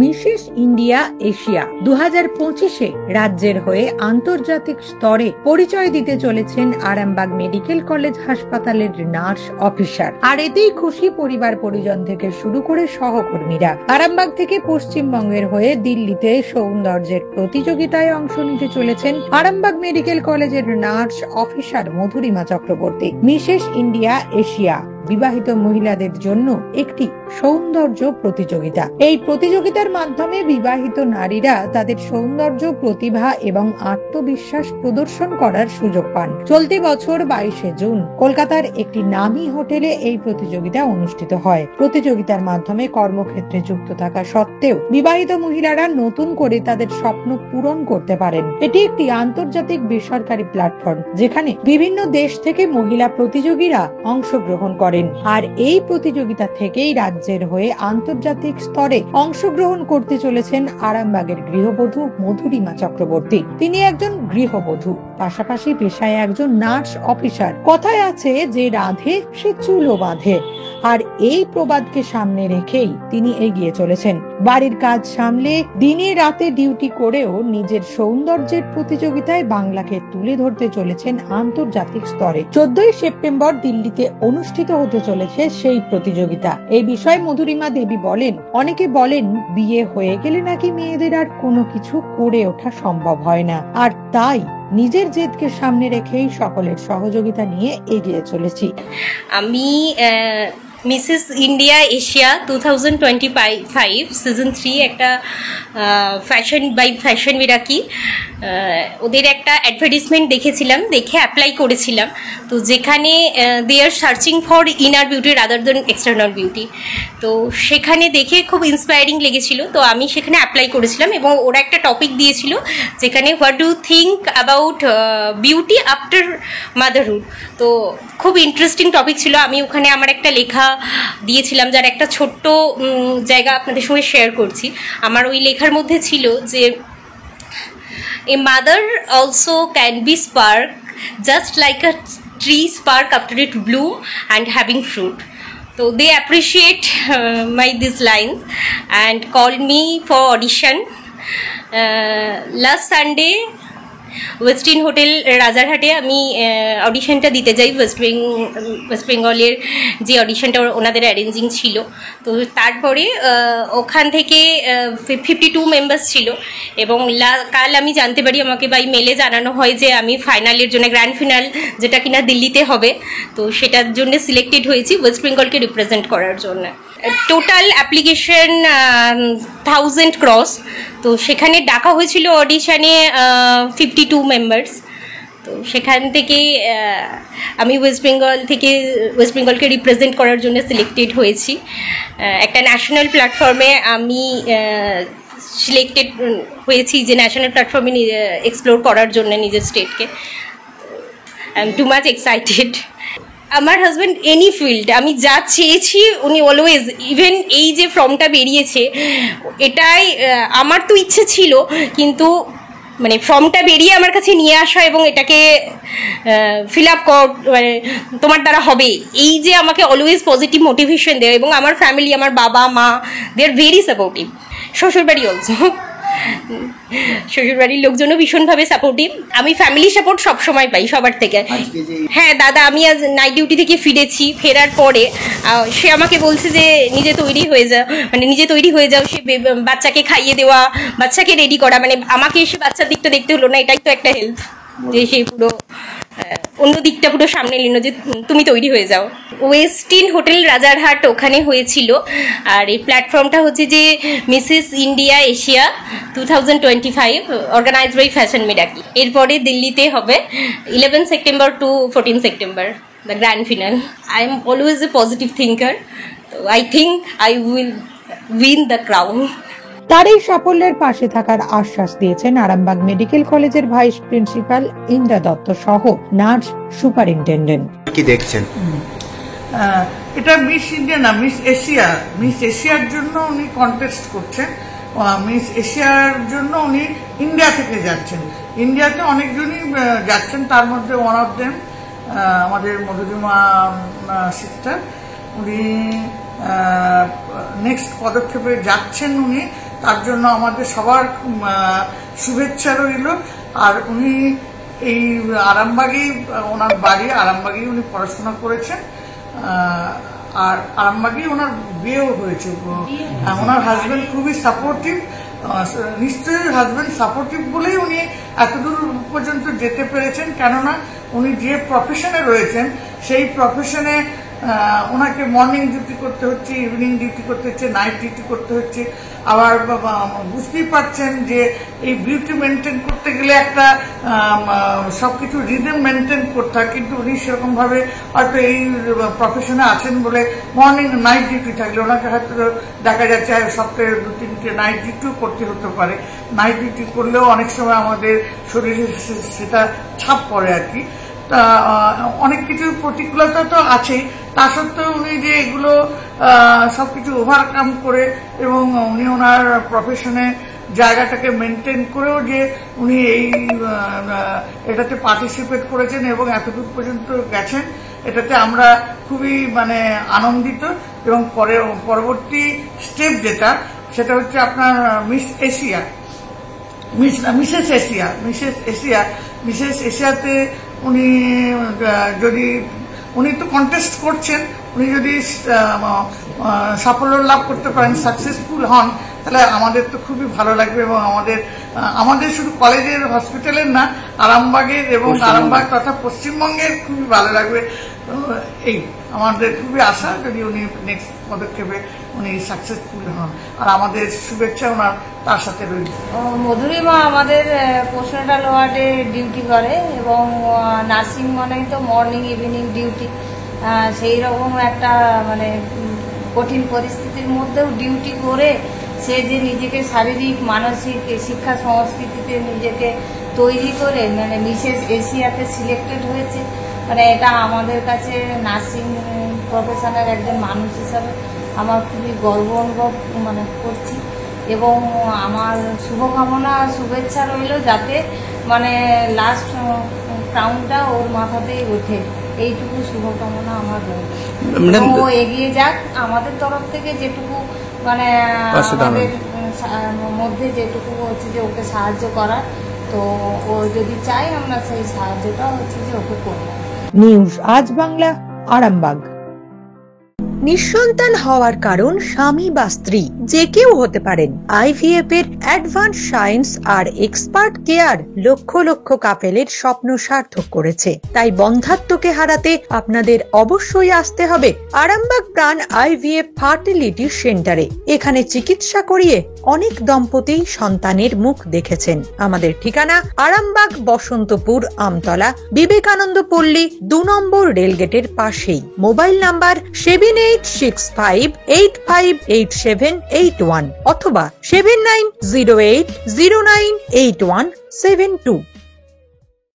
Mrs India Asia 2025-এ রাজ্যের হয়ে আন্তর্জাতিক স্তরে পরিচয় দিতে চলেছেন আরামবাগ মেডিকেল কলেজ হাসপাতালের নার্স অফিসার। আর এতেই খুশি পরিবার পরিজন থেকে শুরু করে সহকর্মীরা। আরামবাগ থেকে পশ্চিমবঙ্গের হয়ে দিল্লিতে সৌন্দর্যের প্রতিযোগিতায় অংশ নিতে চলেছেন আরামবাগ মেডিকেল কলেজের nurse officer Madhurima Chakraborty. Mrs India Asia বিবাহিত মহিলাদের জন্য একটি সৌন্দর্য প্রতিযোগিতা। এই প্রতিযোগিতার মাধ্যমে বিবাহিত নারীরা তাদের সৌন্দর্য, প্রতিভা এবং আত্মবিশ্বাস প্রদর্শন করার সুযোগ পান। চলতি বছর 22শে জুন কলকাতার একটি নামী হোটেলে এই প্রতিযোগিতা অনুষ্ঠিত হয়। প্রতিযোগিতার মাধ্যমে কর্মক্ষেত্রে যুক্ত থাকা সত্ত্বেও বিবাহিত মহিলারা নতুন করে তাদের স্বপ্ন পূরণ করতে পারেন। এটি একটি আন্তর্জাতিক বেসরকারি প্ল্যাটফর্ম যেখানে বিভিন্ন দেশ থেকে মহিলা প্রতিযোগীরা অংশগ্রহণ করেন। আর এই প্রতিযোগিতা থেকেই রাজ্যের হয়ে আন্তর্জাতিক স্তরে অংশগ্রহণ করতে চলেছেন আরামবাগের গৃহবধূ মধুরিমা চক্রবর্তী। তিনি একজন গৃহবধূ, পাশাপাশি পেশায় একজন নার্স অফিসার। কথায় আছে যে রাধে সে চুলও বাঁধে, আর এই প্রবাদকে সামনে রেখেই তিনি এগিয়ে চলেছেন। বাড়ির কাজ সামলে দিনে রাতে ডিউটি করেও নিজের সৌন্দর্যের প্রতিযোগিতায় বাংলাকে তুলে ধরতে চলেছেন আন্তর্জাতিক স্তরে। 14ই সেপ্টেম্বর দিল্লিতে অনুষ্ঠিত হতে চলেছে সেই প্রতিযোগিতা। এই বিষয়ে মধুরিমা দেবী বলেন, অনেকে বলেন বিয়ে হয়ে গেলে নাকি মেয়েদের আর কোনো কিছু করে ওঠা সম্ভব হয় না, আর তাই নিজের জেদকে সামনে রেখেই সকলের সহযোগিতা নিয়ে এগিয়ে চলেছি। আমি মিসেস ইন্ডিয়া এশিয়া 2025 সিজন 3 একটা ফ্যাশন বাই ফ্যাশন মিরাকি ওদের একটা অ্যাডভার্টাইজমেন্ট দেখেছিলাম, দেখে অ্যাপ্লাই করেছিলাম। তো যেখানে they are searching for inner beauty rather than external beauty, তো সেখানে দেখে খুব ইন্সপায়ারিং লেগেছিল। তো আমি সেখানে অ্যাপ্লাই করেছিলাম এবং ওরা একটা টপিক দিয়েছিল যেখানে what do think about beauty after motherhood. তো খুব ইন্টারেস্টিং টপিক ছিল। আমি ওখানে আমার একটা লেখা দিয়েছিলাম, যার একটা ছোট্ট জায়গা আপনাদের সঙ্গে শেয়ার করছি। আমার ওই লেখার মধ্যে ছিল যে a mother also can be spark just like a tree spark after it bloom and having fruit. So they appreciate my these lines and called me for audition last Sunday Westin hotel রাজারহাটে। আমি অডিশনটা দিতে যাই, West বেঙ্গলের যে অডিশনটা ওনাদের arranging ছিল। তো তারপরে ওখান থেকে 52 মেম্বার্স ছিল এবং কাল আমি জানতে পারি, আমাকে বাই মেলে জানানো হয় যে আমি ফাইনালের জন্য, গ্র্যান্ড ফিনাল যেটা কিনা দিল্লিতে হবে, তো সেটার জন্য সিলেক্টেড হয়েছি ওয়েস্ট বেঙ্গলকে রিপ্রেজেন্ট করার জন্য। Total application 1000 cross. তো সেখানে ডাকা হয়েছিল অডিশনে 52 মেম্বার্স। তো সেখান থেকে আমি ওয়েস্ট বেঙ্গলকে রিপ্রেজেন্ট করার জন্য সিলেক্টেড হয়েছি। একটা ন্যাশনাল প্ল্যাটফর্মে আমি সিলেক্টেড হয়েছি, যে ন্যাশনাল প্ল্যাটফর্মে এক্সপ্লোর করার জন্য নিজের স্টেটকে। I am too much excited. আমার হাজব্যান্ড এনি ফিল্ড, আমি যা চেয়েছি উনি অলওয়েজ, ইভেন এই যে ফর্মটা বেরিয়েছে এটাই আমার তো ইচ্ছে ছিল, কিন্তু মানে ফর্মটা বেরিয়ে আমার কাছে নিয়ে আসা এবং এটাকে ফিল আপ কর, মানে তোমার দ্বারা হবে, এই যে আমাকে অলওয়েজ পজিটিভ মোটিভেশন দেয়। এবং আমার ফ্যামিলি, আমার বাবা মা, দে আর ভেরি সাপোর্টিভ। শ্বশুরবাড়ি অলসো, শ্বশুরবাড়ির লোকজনও ভীষণভাবে সাপোর্টিভ। আমি ফ্যামিলি সাপোর্ট সবসময় পাই সবার থেকে। হ্যাঁ দাদা, আমি আজ নাইট ডিউটি থেকে ফিরেছি, ফেরার পরে সে আমাকে বলছে যে নিজে তৈরি হয়ে যাও, সে বাচ্চাকে খাইয়ে দেওয়া, বাচ্চাকে রেডি করা, মানে আমাকে এসে বাচ্চার দিকটা দেখতে হলো না, এটাই তো একটা হেল্প, যে সে পুরো অন্য দিকটা পুরো সামনে নিল যে তুমি তৈরি হয়ে যাও। ওয়েস্টিন হোটেল রাজারহাট ওখানে হয়েছিল। আর এই প্ল্যাটফর্মটা হচ্ছে যে Mrs India Asia 2025 organised by fashion Miraki. এরপরে দিল্লিতে হবে 11 September to 14 September the grand finale. I am always a positive thinker, তো I think I will win the crown. তার এই সাফল্যের পাশে থাকার আশ্বাস দিয়েছেন আরামবাগ মেডিকেল কলেজের ভাইস প্রিন্সিপাল ইন্দ্রা দত্ত সহ নার্স সুপারিনটেন্ডেন্ট। কি দেখছেন? এটা মিস ইন্ডিয়া না, মিস এশিয়া। মিস এশিয়ার জন্য উনি কন্টেস্ট করছেন। মিস এশিয়ার জন্য উনি ইন্ডিয়া থেকে যাচ্ছেন। ইন্ডিয়াতে অনেকজনই যাচ্ছেন, তার মধ্যে ওয়ান অফ দেম আমাদের মধুরিমা সিস্টার। উনি নেক্সট পদক্ষেপে যাচ্ছেন উনি। তার জন্য আমাদের সবার শুভেচ্ছা রইল। আর উনি এই আরামবাগেই ওনার বাড়ি, আরামবাগেই উনি পড়াশোনা করেছেন, আর আরামবাগেই ওনার বিয়েও হয়েছে। ওনার হাজবেন্ড খুবই সাপোর্টিভ, নিশ্চয়ই হাজবেন্ড সাপোর্টিভ বলেই উনি এতদূর পর্যন্ত যেতে পেরেছেন। কেননা উনি যে প্রফেশনে রয়েছেন সেই প্রফেশনে ওনাকে মর্নিং ডিউটি করতে হচ্ছে, ইভিনিং ডিউটি করতে হচ্ছে, নাইট ডিউটি করতে হচ্ছে। আবার বুঝতেই পারছেন যে এই বিউটি মেনটেন করতে গেলে একটা সবকিছু রিদম মেনটেন করতে হয়, কিন্তু উনি সেরকমভাবে হয়তো এই প্রফেশনে আছেন বলে মর্নিং নাইট ডিউটি থাকলে ওনাকে হয়তো দেখা যাচ্ছে সপ্তাহে 2-3টে নাইট ডিউটিও করতে হতে পারে। নাইট ডিউটি করলেও অনেক সময় আমাদের শরীরে সেটা ছাপ পড়ে আর কি। তা অনেক কিছু প্রতিকূলতা তো আছেই, তা সত্ত্বেও উনি যে এগুলো সবকিছু ওভারকাম করে এবং উনি ওনার প্রফেশনে জায়গাটাকে মেনটেন করেও যে উনি এই এটাতে পার্টিসিপেট করেছেন এবং এতদূর পর্যন্ত গেছেন, এটাতে আমরা খুবই আনন্দিত। এবং পরবর্তী স্টেপ সেটা হচ্ছে আপনার মিসেস এশিয়াতে উনি তো কন্টেস্ট করছেন, উনি যদি সাফল্য লাভ করতে পারেন, সাকসেসফুল হন, তাহলে আমাদের তো খুবই ভালো লাগবে। এবং আমাদের শুধু কলেজের হসপিটালের না, আরামবাগের এবং আরামবাগ তথা পশ্চিমবঙ্গের খুবই ভালো লাগবে। এই আমাদের খুবই আশা যদি উনি নেক্সট পদক্ষেপে উনি সাকসেসফুল হন, আর আমাদের শুভেচ্ছা ওনার তার সাথে রইল। মধুরিমা আমাদের পোস্টনাটাল ওয়ার্ডে ডিউটি করে এবং নার্সিং মানেই তো মর্নিং ইভিনিং ডিউটি। সেই রকম একটা কঠিন পরিস্থিতির মধ্যেও ডিউটি করে সে যে নিজেকে শারীরিক মানসিক শিক্ষা সংস্কৃতিতে নিজেকে তৈরি করে মিসেস এশিয়াতে সিলেক্টেড হয়েছে, এটা আমাদের কাছে নার্সিং প্রফেশনের একজন মানুষ হিসাবে আমার খুবই গর্ব অনুভব করছি। এবং আমার শুভকামনা শুভেচ্ছা রইল যাতে লাস্ট ক্রাউনটা ওর মাথাতেই ওঠে, এইটুকু শুভকামনা আমার রইল। ও এগিয়ে যাক, আমাদের তরফ থেকে যেটুকু আমাদের মধ্যে যেটুকু হচ্ছে যে ওকে সাহায্য করার, তো ও যদি চাই আমরা সেই সাহায্যটা হচ্ছে যে ওকে করব। নিউজ আজ বাংলা, আরামবাগ। নিঃসন্তান হওয়ার কারণ স্বামী বা স্ত্রী যে কেউ হতে পারেন। আইভিএফ এর অ্যাডভান্স সায়েন্স আর এক্সপার্ট কেয়ার লক্ষ লক্ষ কাপেলের স্বপ্ন সার্থক করেছে। তাই বন্ধাত্বকে হারাতে আপনাদের অবশ্যই আসতে হবে আরামবাগ প্রাণ আইভিএফ ফার্টিলিটি সেন্টারে। এখানে চিকিৎসা করিয়ে অনেক দম্পতি সন্তানের মুখ দেখেছেন। আমাদের ঠিকানা আরামবাগ বসন্তপুর আমতলা বিবেকানন্দ পল্লী 2 নম্বর রেলগেটের পাশেই। মোবাইল নাম্বার 7865858781 অথবা 7908098172।